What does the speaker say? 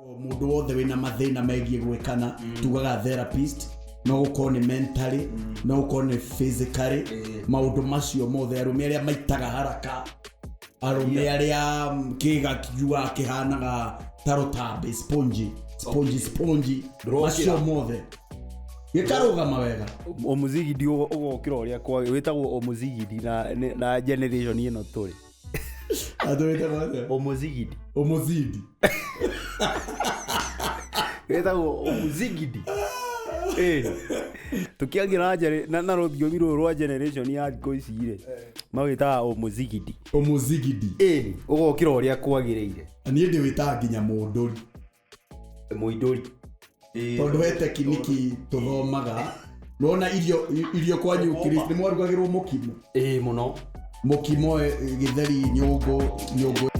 Mundu wothe wina mathina megie gwikana tugaga therapist no gukorwo ni mentally no gukorwo ni physically maundu macio mothe arume aria maitaga haraka arume aria kiga kijua kihanaga tarotabe spongy macio mothe gikarugama wega omuzigidi ugokira uria kwa witagwo omuzigidi na generation ino turi adoita mothe omuzigidi witagwo omuzigidi tukiagira na rũthiomi rũrũ rwa generation ya thikũ ici rĩ magwĩtaga omuzigidi ugokira uria kwagĩrĩire niĩ ndĩwĩtaga nginya mũndũri tondũ he tekiniki tuthomaga nona irio kwanyu Kristo nĩ mwarugagĩrwo mũkimo mũno gĩtheri nyũngũ